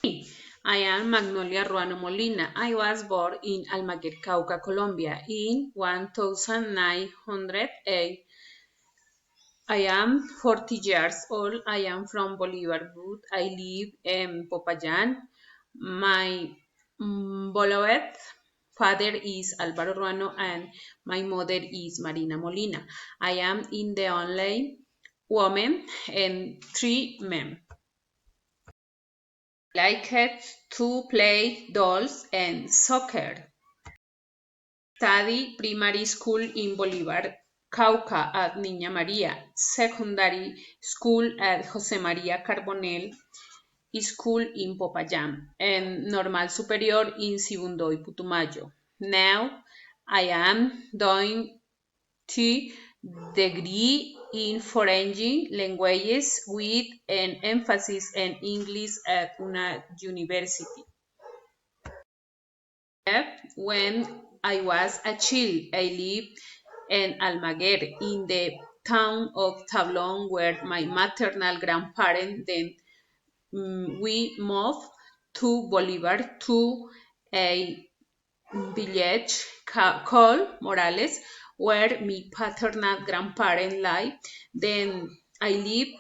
I am Magnolia Ruano Molina. I was born in Almaguer, Cauca, Colombia in 1908. I am 40 years old. I am from Bolivar, but I live in Popayán. My beloved father is Álvaro Ruano and my mother is Marina Molina. I am in the only woman and three men. I like to play dolls and soccer. Study primary school in Bolivar, Cauca at Niña María, secondary school at Jose María Carbonell School in Popayán, and normal superior in Sibundoy, Putumayo. Now I am doing two degree in foreign languages with an emphasis in English at una university. When I was a child, I lived in Almaguer, in the town of Tablón, where my maternal grandparents then we moved to Bolivar to a village called Morales, where my paternal grandparents live. Then I lived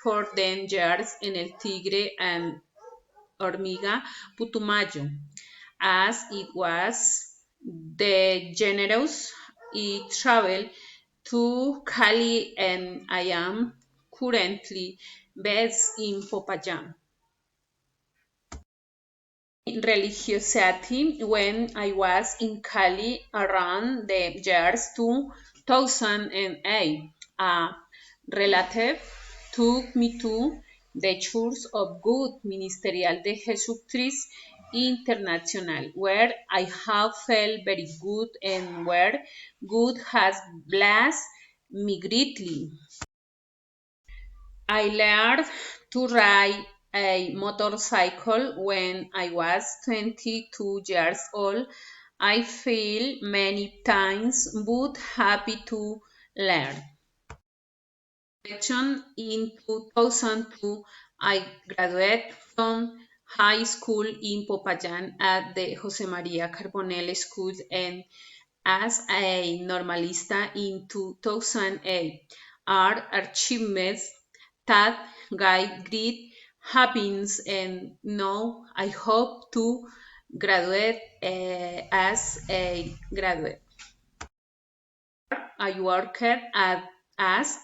for 10 years in El Tigre and Hormiga, Putumayo. As it was the generous, I traveled to Cali and I am currently based in Popayán. Religiosity when I was in Cali around the years 2008. A relative took me to the Church of Good Ministerial de Jesucristo International, where I have felt very good and where God has blessed me greatly. I learned to ride a motorcycle when I was 22 years old. I failed many times but happy to learn. In 2002, I graduated from high school in Popayán at the Jose María Carbonell School and as a normalista in 2008 are achievements that guide great happiness and now I hope to graduate as a graduate. I worked as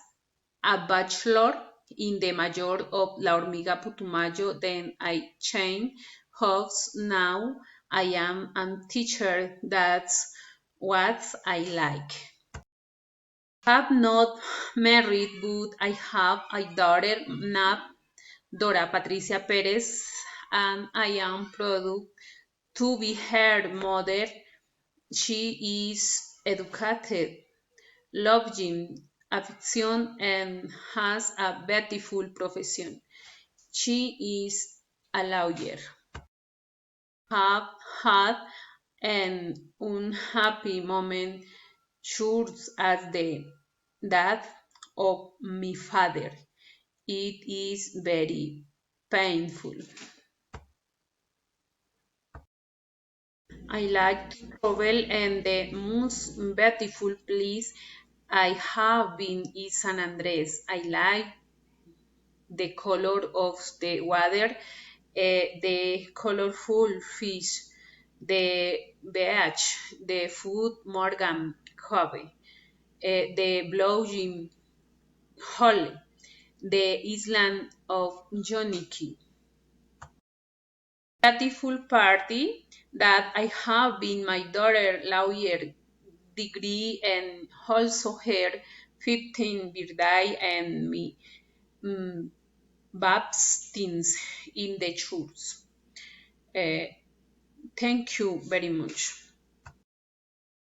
a bachelor in the Mayor of La Hormiga Putumayo, then I changed jobs. Now I am a teacher. That's what I like. I have not married, but I have a daughter named Dora Patricia Perez, and I am proud to be her mother. She is educated, loving, affection, and has a beautiful profession. She is a lawyer. Have had an unhappy moment sure as the death of my father. It is very painful. I like to travel and the most beautiful place I have been is San Andres. I like the color of the water, the colorful fish, the beach, the food Morgan Cove, the blowing hole, the island of Joniki. Beautiful party that I have been my daughter lawyer degree and also her 15th birthday and me baptisms in the church. Uh, thank you very much.